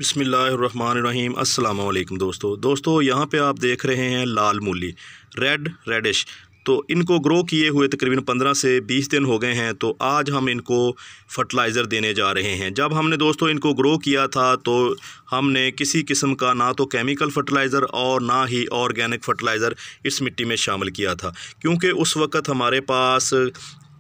बिस्मिल्लाहिर्रहमानिर्रहीम। अस्सलाम वालेकुम दोस्तों यहाँ पे आप देख रहे हैं लाल मूली रेडिश। तो इनको ग्रो किए हुए तकरीबन 15 से 20 दिन हो गए हैं। तो आज हम इनको फर्टिलाइज़र देने जा रहे हैं। जब हमने दोस्तों इनको ग्रो किया था तो हमने किसी किस्म का ना तो केमिकल फर्टिलाइज़र और ना ही ऑर्गेनिक फर्टिलाइज़र इस मिट्टी में शामिल किया था, क्योंकि उस वक़्त हमारे पास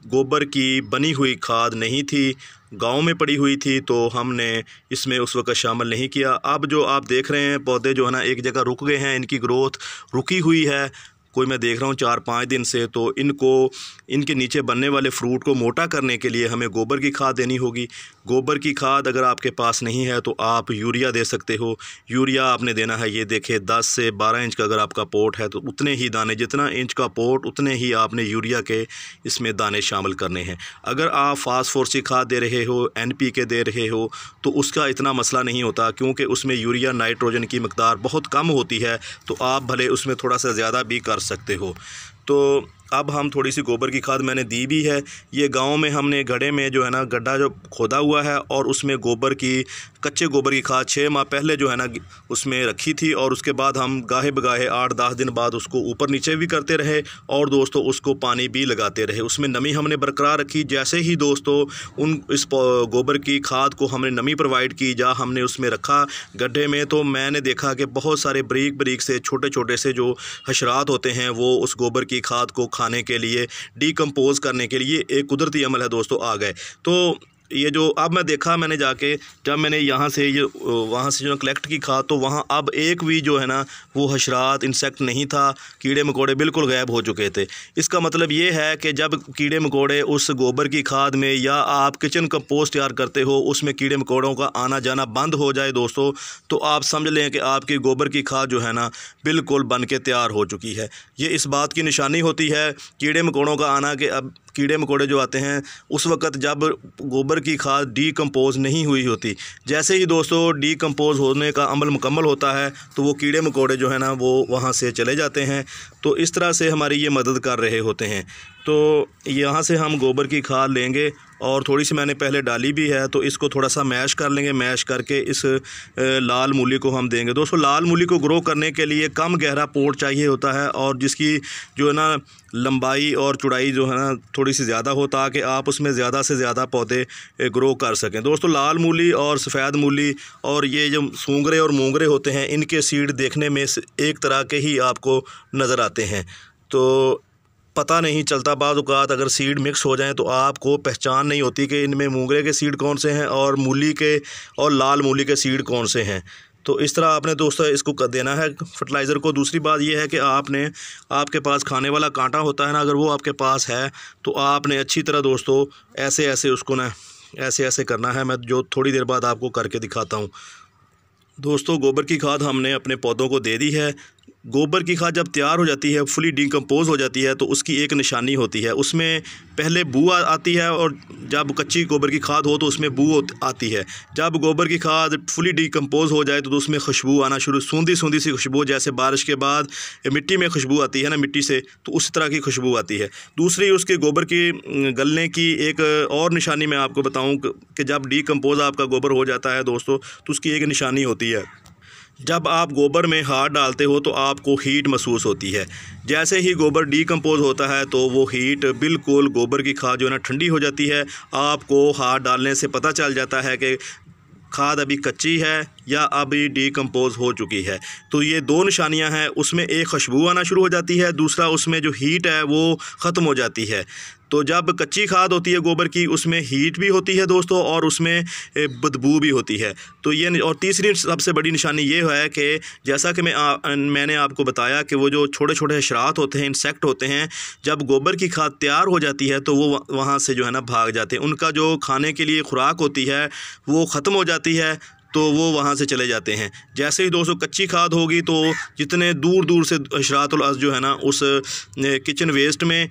गोबर की बनी हुई खाद नहीं थी, गांव में पड़ी हुई थी, तो हमने इसमें उस वक़्त शामिल नहीं किया। अब जो आप देख रहे हैं पौधे जो है ना एक जगह रुक गए हैं, इनकी ग्रोथ रुकी हुई है। कोई मैं देख रहा हूँ 4-5 दिन से। तो इनके नीचे बनने वाले फ्रूट को मोटा करने के लिए हमें गोबर की खाद देनी होगी। गोबर की खाद अगर आपके पास नहीं है तो आप यूरिया दे सकते हो। यूरिया आपने देना है, ये देखिए 10 से 12 इंच का अगर आपका पोट है तो उतने ही दाने, जितना इंच का पोट उतने ही आपने यूरिया के इसमें दाने शामिल करने हैं। अगर आप फास्फोरस की खाद दे रहे हो, NPK दे रहे हो, तो उसका इतना मसला नहीं होता, क्योंकि उसमें यूरिया नाइट्रोजन की मकदार बहुत कम होती है। तो आप भले उसमें थोड़ा सा ज़्यादा भी कर सकते हो। तो अब हम थोड़ी सी गोबर की खाद मैंने दी भी है। ये गांव में हमने गड्ढे में जो है ना गड्ढा जो खोदा हुआ है और उसमें कच्चे गोबर की खाद 6 माह पहले जो है ना उसमें रखी थी, और उसके बाद हम गाहे बगाहे 8-10 दिन बाद उसको ऊपर नीचे भी करते रहे और दोस्तों उसको पानी भी लगाते रहे। उसमें नमी हमने बरकरार रखी। जैसे ही दोस्तों इस गोबर की खाद को हमने नमी प्रोवाइड की, या हमने उसमें रखा गड्ढे में, तो मैंने देखा कि बहुत सारे बारीक से छोटे छोटे से जो हशरात होते हैं वो उस गोबर की खाद को खाने के लिए, डिकम्पोज करने के लिए एक कुदरती अमल है दोस्तों, आ गए। तो ये जो अब मैंने जाके जब मैंने वहाँ से जो कलेक्ट की खाद, तो वहाँ अब एक भी जो है ना वो हशरात इंसेक्ट नहीं था, कीड़े मकोड़े बिल्कुल गायब हो चुके थे। इसका मतलब ये है कि जब कीड़े मकोड़े उस गोबर की खाद में, या आप किचन कंपोस्ट तैयार करते हो उसमें कीड़े मकोड़ों का आना जाना बंद हो जाए दोस्तों, तो आप समझ लें कि आपकी गोबर की खाद जो है ना बिल्कुल बन के तैयार हो चुकी है। ये इस बात की निशानी होती है कीड़े मकोड़ों का आना, कि अब कीड़े मकोड़े जो आते हैं उस वक़्त जब गोबर की खाद डीकम्पोज नहीं हुई होती। जैसे ही दोस्तों डीकम्पोज होने का अमल मुकम्मल होता है तो वो कीड़े मकोड़े जो है ना वो वहाँ से चले जाते हैं। तो इस तरह से हमारी ये मदद कर रहे होते हैं। तो यहाँ से हम गोबर की खाद लेंगे और थोड़ी सी मैंने पहले डाली भी है, तो इसको थोड़ा सा मैश कर लेंगे। मैश करके इस लाल मूली को हम देंगे। दोस्तों लाल मूली को ग्रो करने के लिए कम गहरा पोट चाहिए होता है, और जिसकी जो है ना लंबाई और चौड़ाई जो है ना थोड़ी सी ज़्यादा हो, ताकि आप उसमें ज़्यादा से ज़्यादा पौधे ग्रो कर सकें। दोस्तों लाल मूली और सफ़ेद मूली और ये जो सूंगरे और मूंगरे होते हैं, इनके सीड देखने में एक तरह के ही आपको नज़र आते हैं। तो पता नहीं चलता, बाज़ औक़ात अगर सीड मिक्स हो जाएं तो आपको पहचान नहीं होती कि इनमें मूंगरे के सीड कौन से हैं और मूली के और लाल मूली के सीड कौन से हैं। तो इस तरह आपने दोस्तों इसको कर देना है फर्टिलाइज़र को। दूसरी बात यह है कि आपके पास खाने वाला कांटा होता है ना, अगर वो आपके पास है तो आपने अच्छी तरह दोस्तों ऐसे उसको ना ऐसे करना है। मैं जो थोड़ी देर बाद आपको करके दिखाता हूँ। दोस्तों गोबर की खाद हमने अपने पौधों को दे दी है। गोबर की खाद जब तैयार हो जाती है, फुली डिकम्पोज हो जाती है, तो उसकी एक निशानी होती है। उसमें पहले बू आती है, और जब कच्ची गोबर की खाद हो तो उसमें बू आती है। जब गोबर की खाद फुली डिकम्पोज हो जाए तो उसमें खुशबू आना शुरू, सूंधी सी खुशबू, जैसे बारिश के बाद मिट्टी में खुशबू आती है ना मिट्टी से, तो उस तरह की खुशबू आती है। दूसरी उसके गोबर की गलने की एक और निशानी मैं आपको बताऊँ कि जब डिकम्पोज आपका गोबर हो जाता है दोस्तों, तो उसकी एक निशानी होती है। जब आप गोबर में हाथ डालते हो तो आपको हीट महसूस होती है। जैसे ही गोबर डीकम्पोज होता है तो वो हीट बिल्कुल गोबर की खाद जो है ना ठंडी हो जाती है। आपको हाथ डालने से पता चल जाता है कि खाद अभी कच्ची है या अभी डीकम्पोज हो चुकी है। तो ये 2 निशानियां हैं। उसमें एक खुशबू आना शुरू हो जाती है, दूसरा उसमें जो हीट है वो ख़त्म हो जाती है। तो जब कच्ची खाद होती है गोबर की, उसमें हीट भी होती है दोस्तों, और उसमें बदबू भी होती है। तो ये, और तीसरी सबसे बड़ी निशानी ये है कि जैसा कि मैंने आपको बताया कि वो जो छोटे छोटे हशरात होते हैं, इंसेक्ट होते हैं, जब गोबर की खाद तैयार हो जाती है तो वो वहाँ से जो है ना भाग जाते हैं। उनका जो खाने के लिए खुराक होती है वो ख़त्म हो जाती है, तो वो वहाँ से चले जाते हैं। जैसे ही दोस्तों कच्ची खाद होगी तो जितने दूर से हशरातुल अर्ज़ जो है ना उस किचन वेस्ट में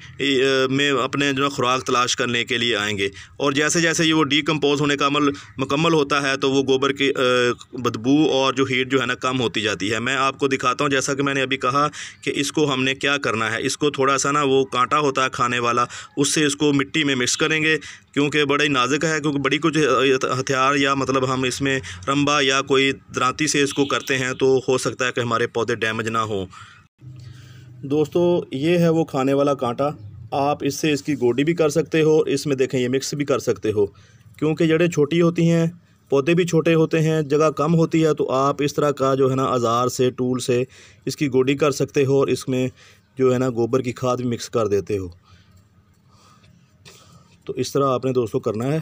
अपने जो खुराक तलाश करने के लिए आएंगे, और जैसे जैसे ये वो डीकम्पोज होने का अमल मुकम्मल होता है तो वो गोबर की बदबू और जो हीट जो है ना कम होती जाती है। मैं आपको दिखाता हूँ, जैसा कि मैंने अभी कहा कि इसको हमने क्या करना है, इसको थोड़ा सा ना वो कांटा होता है खाने वाला, उससे इसको मिट्टी में मिक्स करेंगे क्योंकि बड़ा ही नाजुक है, क्योंकि बड़ी कुछ हथियार या मतलब हम इसमें रंबा या कोई दरांती से इसको करते हैं तो हो सकता है कि हमारे पौधे डैमेज ना हो। दोस्तों ये है वो खाने वाला कांटा, आप इससे इसकी गोडी भी कर सकते हो, इसमें देखें ये मिक्स भी कर सकते हो। क्योंकि जड़ें छोटी होती हैं, पौधे भी छोटे होते हैं, जगह कम होती है, तो आप इस तरह का जो है ना औजार से, टूल से इसकी गोडी कर सकते हो और इसमें जो है ना गोबर की खाद भी मिक्स कर देते हो। तो इस तरह आपने दोस्तों करना है।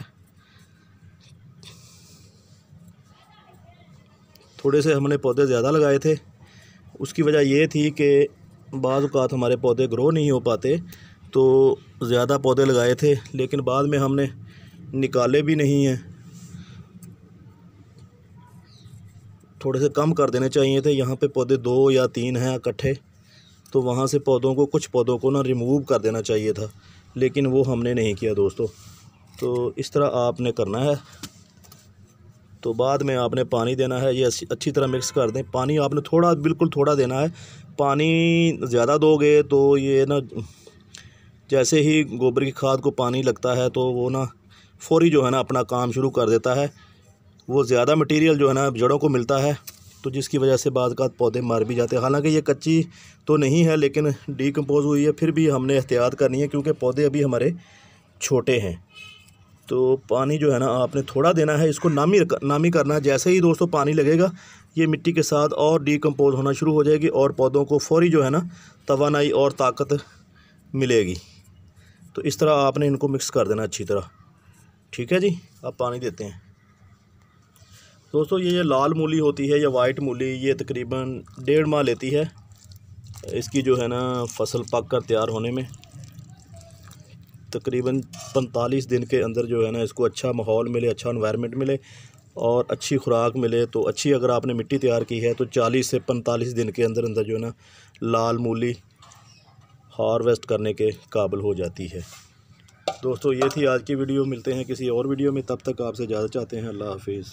थोड़े से हमने पौधे ज़्यादा लगाए थे, उसकी वजह ये थी कि बाज़ औक़ात हमारे पौधे ग्रो नहीं हो पाते, तो ज़्यादा पौधे लगाए थे, लेकिन बाद में हमने निकाले भी नहीं हैं, थोड़े से कम कर देने चाहिए थे। यहाँ पे पौधे 2 या 3 हैं इकट्ठे, तो वहाँ से कुछ पौधों को ना रिमूव कर देना चाहिए था, लेकिन वो हमने नहीं किया दोस्तों। तो इस तरह आपने करना है। तो बाद में आपने पानी देना है, ये अच्छी तरह मिक्स कर दें। पानी आपने थोड़ा, बिल्कुल थोड़ा देना है। पानी ज़्यादा दोगे तो ये ना, जैसे ही गोबर की खाद को पानी लगता है तो वो ना फौरी जो है ना अपना काम शुरू कर देता है। वो ज़्यादा मटेरियल जो है ना जड़ों को मिलता है, तो जिसकी वजह से बाद का पौधे मर भी जाते हैं। हालांकि ये कच्ची तो नहीं है, लेकिन डीकम्पोज़ हुई है, फिर भी हमने एहतियात करनी है क्योंकि पौधे अभी हमारे छोटे हैं। तो पानी जो है ना आपने थोड़ा देना है, इसको नामी करना है। जैसे ही दोस्तों पानी लगेगा, ये मिट्टी के साथ और डीकम्पोज़ होना शुरू हो जाएगी और पौधों को फौरी जो है ना तवानाई और ताकत मिलेगी। तो इस तरह आपने इनको मिक्स कर देना अच्छी तरह। ठीक है जी, अब पानी देते हैं। दोस्तों ये लाल मूली होती है या वाइट मूली, ये तकरीबन 1.5 माह लेती है इसकी जो है ना फसल पक कर तैयार होने में। तकरीबन 45 दिन के अंदर जो है ना इसको अच्छा माहौल मिले, अच्छा एनवायरनमेंट मिले और अच्छी खुराक मिले, तो अच्छी अगर आपने मिट्टी तैयार की है तो 40 से 45 दिन के अंदर अंदर जो है ना लाल मूली हार्वेस्ट करने के काबिल हो जाती है। दोस्तों ये थी आज की वीडियो। मिलते हैं किसी और वीडियो में, तब तक आपसे इजाज़त चाहते हैं। अल्लाह हाफिज़।